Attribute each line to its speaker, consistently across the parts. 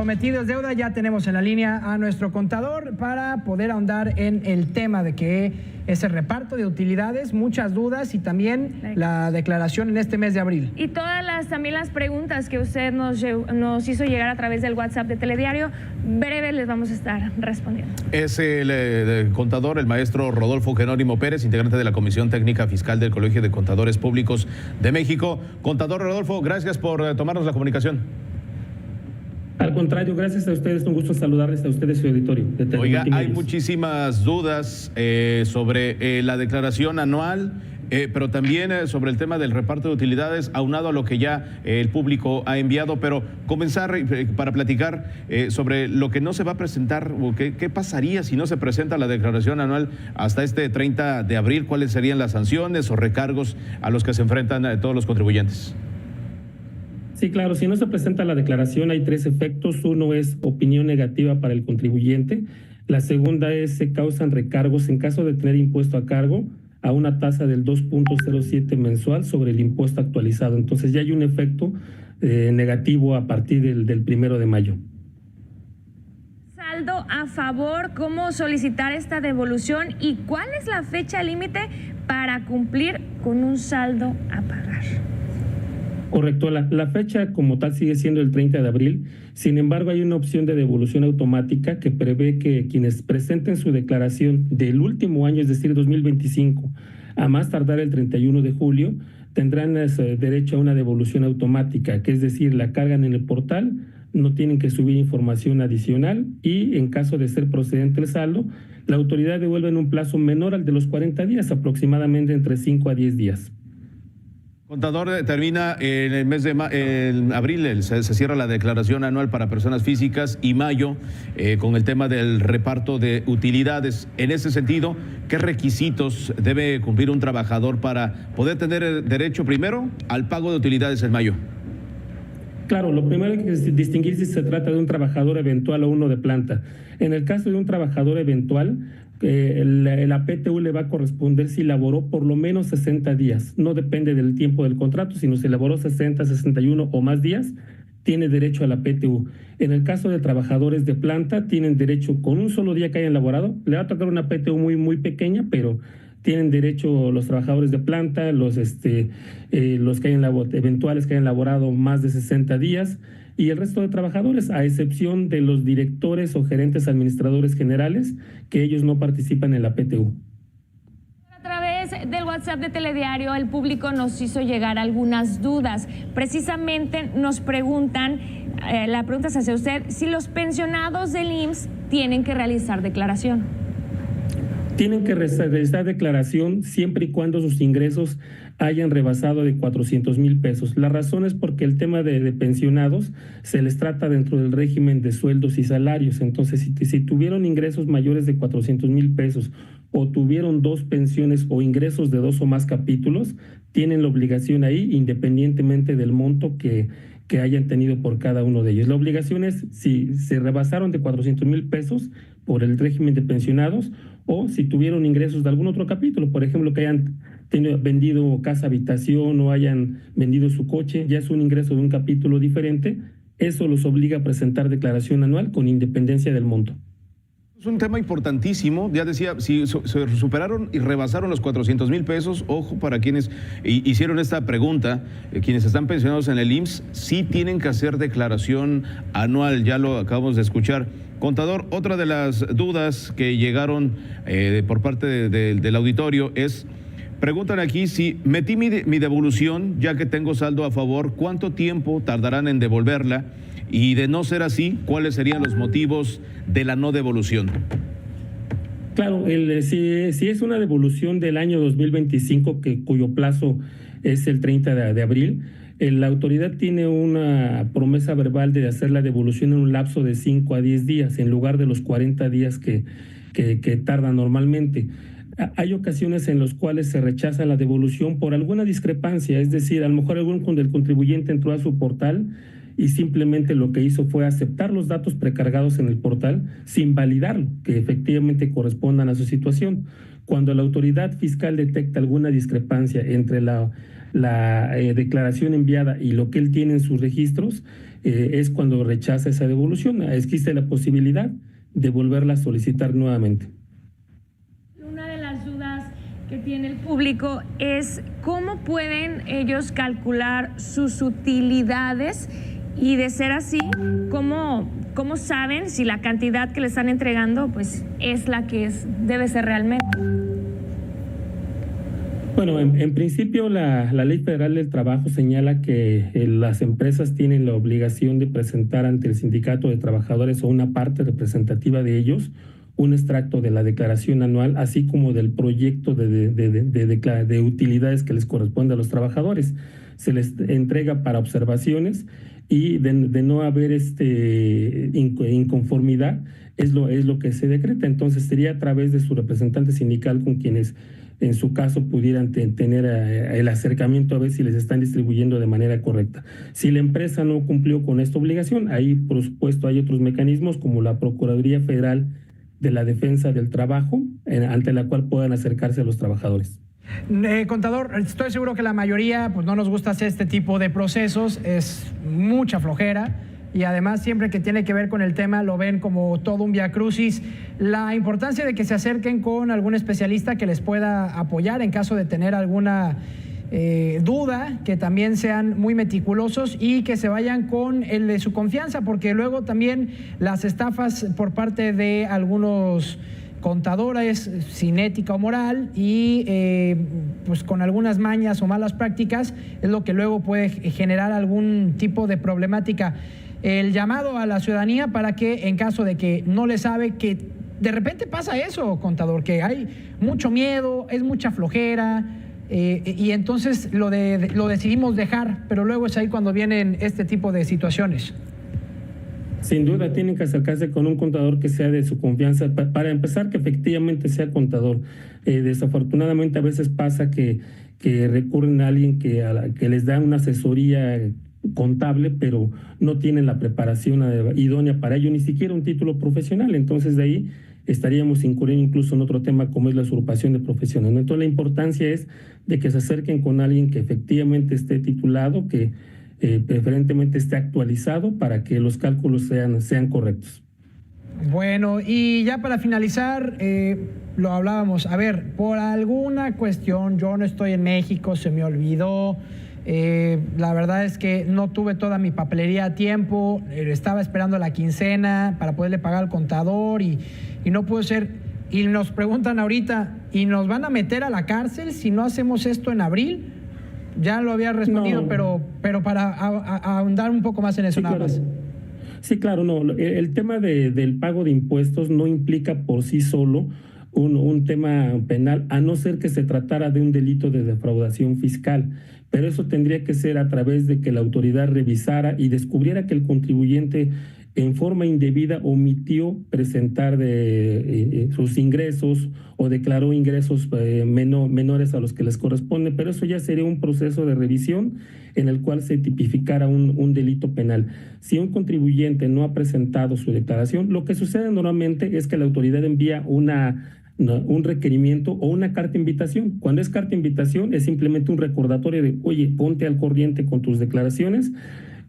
Speaker 1: Prometido es deuda, ya tenemos en la línea a nuestro contador para poder ahondar en el tema de que ese reparto de utilidades, muchas dudas y también la declaración en este mes de abril.
Speaker 2: Y también las preguntas que usted nos hizo llegar a través del WhatsApp de Telediario, breve les vamos a estar respondiendo.
Speaker 3: Es el contador, el maestro Rodolfo Jerónimo Pérez, integrante de la Comisión Técnica Fiscal del Colegio de Contadores Públicos de México. Contador Rodolfo, gracias por tomarnos la comunicación.
Speaker 4: Al contrario, gracias a ustedes, un gusto saludarles a ustedes y su auditorio.
Speaker 3: Oiga, hay muchísimas dudas sobre la declaración anual, pero también sobre el tema del reparto de utilidades, aunado a lo que ya el público ha enviado, pero comenzar para platicar sobre lo que no se va a presentar, o qué pasaría si no se presenta la declaración anual hasta este 30 de abril, cuáles serían las sanciones o recargos a los que se enfrentan todos los contribuyentes.
Speaker 4: Sí, claro, si no se presenta la declaración hay tres efectos. Uno es opinión negativa para el contribuyente. La segunda es se causan recargos en caso de tener impuesto a cargo a una tasa del 2.07 mensual sobre el impuesto actualizado. Entonces ya hay un efecto negativo a partir del 1 de mayo.
Speaker 2: Saldo a favor, ¿cómo solicitar esta devolución y cuál es la fecha límite para cumplir con un saldo a pagar?
Speaker 4: Correcto, la fecha como tal sigue siendo el 30 de abril, sin embargo hay una opción de devolución automática que prevé que quienes presenten su declaración del último año, es decir, 2025, a más tardar el 31 de julio, tendrán derecho a una devolución automática, que es decir, la cargan en el portal, no tienen que subir información adicional y en caso de ser procedente el saldo, la autoridad devuelve en un plazo menor al de los 40 días, aproximadamente entre 5 a 10 días.
Speaker 3: Contador, termina en el mes de abril, se cierra la declaración anual para personas físicas y mayo con el tema del reparto de utilidades. En ese sentido, ¿qué requisitos debe cumplir un trabajador para poder tener derecho primero al pago de utilidades en mayo?
Speaker 4: Claro, lo primero hay que distinguir si se trata de un trabajador eventual o uno de planta. En el caso de un trabajador eventual, la PTU le va a corresponder si laboró por lo menos 60 días. No depende del tiempo del contrato, sino si laboró 60, 61 o más días, tiene derecho a la PTU. En el caso de trabajadores de planta, tienen derecho con un solo día que hayan laborado. Le va a tocar una PTU muy pequeña, pero tienen derecho los trabajadores de planta, los que hayan eventuales que hayan laborado más de 60 días y el resto de trabajadores, a excepción de los directores o gerentes administradores generales, que ellos no participan en la PTU.
Speaker 2: A través del WhatsApp de Telediario, el público nos hizo llegar algunas dudas. Precisamente nos preguntan, la pregunta es hacia usted, si los pensionados del IMSS tienen que realizar declaración.
Speaker 4: Tienen que realizar declaración siempre y cuando sus ingresos hayan rebasado de 400,000 pesos. La razón es porque el tema de pensionados se les trata dentro del régimen de sueldos y salarios. Entonces, si tuvieron ingresos mayores de 400,000 pesos o tuvieron dos pensiones o ingresos de dos o más capítulos, tienen la obligación ahí, independientemente del monto que hayan tenido por cada uno de ellos. La obligación es si se rebasaron de 400,000 pesos por el régimen de pensionados o si tuvieron ingresos de algún otro capítulo, por ejemplo, que hayan vendido casa habitación o hayan vendido su coche, ya es un ingreso de un capítulo diferente, eso los obliga a presentar declaración anual con independencia del monto.
Speaker 3: Es un tema importantísimo, ya decía, si se superaron y rebasaron los 400,000 pesos, ojo para quienes hicieron esta pregunta, quienes están pensionados en el IMSS, sí tienen que hacer declaración anual, ya lo acabamos de escuchar. Contador, otra de las dudas que llegaron por parte del auditorio es, preguntan aquí si metí mi devolución, ya que tengo saldo a favor, ¿cuánto tiempo tardarán en devolverla? Y de no ser así, ¿cuáles serían los motivos de la no devolución?
Speaker 4: Claro, si es una devolución del año 2025, cuyo plazo es el 30 de abril, la autoridad tiene una promesa verbal de hacer la devolución en un lapso de 5 a 10 días, en lugar de los 40 días que tarda normalmente. Hay ocasiones en las cuales se rechaza la devolución por alguna discrepancia, es decir, a lo mejor el contribuyente entró a su portal y simplemente lo que hizo fue aceptar los datos precargados en el portal sin validarlo, que efectivamente correspondan a su situación. Cuando la autoridad fiscal detecta alguna discrepancia entre la declaración enviada y lo que él tiene en sus registros, es cuando rechaza esa devolución. Existe la posibilidad de volverla a solicitar nuevamente.
Speaker 2: Una de las dudas que tiene el público es cómo pueden ellos calcular sus utilidades y, de ser así, cómo saben si la cantidad que le están entregando pues es la que debe ser realmente.
Speaker 4: Bueno, en principio la Ley Federal del Trabajo señala que las empresas tienen la obligación de presentar ante el sindicato de trabajadores o una parte representativa de ellos un extracto de la declaración anual, así como del proyecto de utilidades que les corresponde a los trabajadores. Se les entrega para observaciones y de no haber inconformidad es lo que se decreta. Entonces sería a través de su representante sindical con quienes en su caso pudieran tener el acercamiento a ver si les están distribuyendo de manera correcta. Si la empresa no cumplió con esta obligación, ahí por supuesto hay otros mecanismos como la Procuraduría Federal de la Defensa del Trabajo, ante la cual puedan acercarse a los trabajadores.
Speaker 1: Contador, estoy seguro que la mayoría pues no nos gusta hacer este tipo de procesos, es mucha flojera. Y además siempre que tiene que ver con el tema lo ven como todo un viacrucis. La importancia de que se acerquen con algún especialista que les pueda apoyar en caso de tener alguna duda, que también sean muy meticulosos y que se vayan con el de su confianza, porque luego también las estafas por parte de algunos contadores sin ética o moral y pues con algunas mañas o malas prácticas es lo que luego puede generar algún tipo de problemática. El llamado a la ciudadanía para que en caso de que no le sabe, que de repente pasa eso, contador, que hay mucho miedo, es mucha flojera y entonces lo decidimos dejar, pero luego es ahí cuando vienen este tipo de situaciones.
Speaker 4: Sin duda tienen que acercarse con un contador que sea de su confianza, para empezar que efectivamente sea contador. Desafortunadamente a veces pasa que recurren a alguien que les da una asesoría contable, pero no tienen la preparación idónea para ello, ni siquiera un título profesional. Entonces de ahí estaríamos incurriendo incluso en otro tema como es la usurpación de profesiones, ¿no? Entonces la importancia es de que se acerquen con alguien que efectivamente esté titulado, que preferentemente esté actualizado para que los cálculos sean correctos.
Speaker 1: Bueno, y ya para finalizar, lo hablábamos, a ver, por alguna cuestión, yo no estoy en México, se me olvidó, la verdad es que no tuve toda mi papelería a tiempo, estaba esperando la quincena para poderle pagar al contador y no pudo ser. Y nos preguntan ahorita, ¿y nos van a meter a la cárcel si no hacemos esto en abril? Ya lo había respondido, no. pero para ahondar un poco más en eso, sí, nada
Speaker 4: claro.
Speaker 1: más.
Speaker 4: Sí, claro, no. El tema del pago de impuestos no implica por sí solo un tema penal, a no ser que se tratara de un delito de defraudación fiscal. Pero eso tendría que ser a través de que la autoridad revisara y descubriera que el contribuyente en forma indebida omitió presentar sus ingresos o declaró ingresos menores a los que les corresponde, pero eso ya sería un proceso de revisión en el cual se tipificara un delito penal. Si un contribuyente no ha presentado su declaración, lo que sucede normalmente es que la autoridad envía un requerimiento o una carta de invitación. Cuando es carta de invitación es simplemente un recordatorio de, oye, ponte al corriente con tus declaraciones,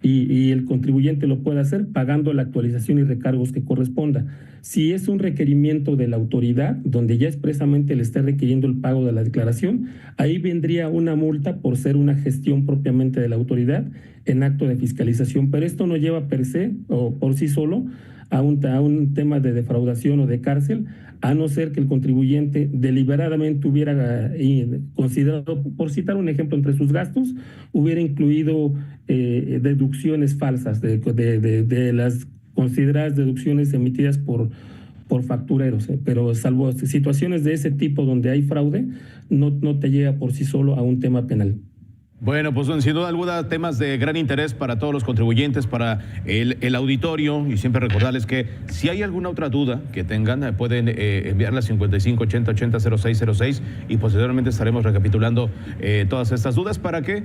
Speaker 4: y el contribuyente lo puede hacer pagando la actualización y recargos que corresponda. Si es un requerimiento de la autoridad, donde ya expresamente le está requiriendo el pago de la declaración, ahí vendría una multa por ser una gestión propiamente de la autoridad en acto de fiscalización, pero esto no lleva per se o por sí solo a un tema de defraudación o de cárcel, a no ser que el contribuyente deliberadamente hubiera considerado, por citar un ejemplo, entre sus gastos, hubiera incluido deducciones falsas de las consideradas deducciones emitidas por factureros, pero salvo situaciones de ese tipo donde hay fraude, no te llega por sí solo a un tema penal.
Speaker 3: Bueno, pues sin duda alguna temas de gran interés para todos los contribuyentes, para el auditorio, y siempre recordarles que si hay alguna otra duda que tengan, pueden enviarla a 5580800606 y posteriormente estaremos recapitulando todas estas dudas para que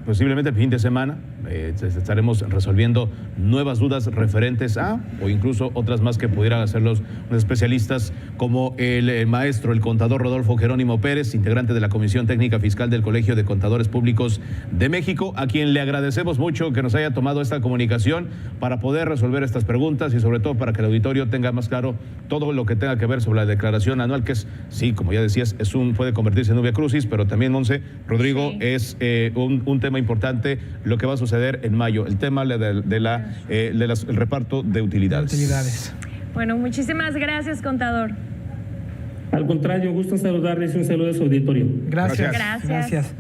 Speaker 3: posiblemente el fin de semana estaremos resolviendo nuevas dudas referentes a, o incluso otras más que pudieran hacer los especialistas, como el maestro, el contador Rodolfo Jerónimo Pérez, integrante de la Comisión Técnica Fiscal del Colegio de Contadores Públicos de México, a quien le agradecemos mucho que nos haya tomado esta comunicación para poder resolver estas preguntas y sobre todo para que el auditorio tenga más claro todo lo que tenga que ver sobre la declaración anual, que es, sí, como ya decías, puede convertirse en un vía crucis, pero también, Monse, Rodrigo, sí, es un tema importante lo que va a suceder en mayo, el tema el reparto de utilidades.
Speaker 2: Bueno, muchísimas gracias, contador.
Speaker 4: Al contrario, gusto en saludarles y un saludo a su auditorio.
Speaker 1: Gracias.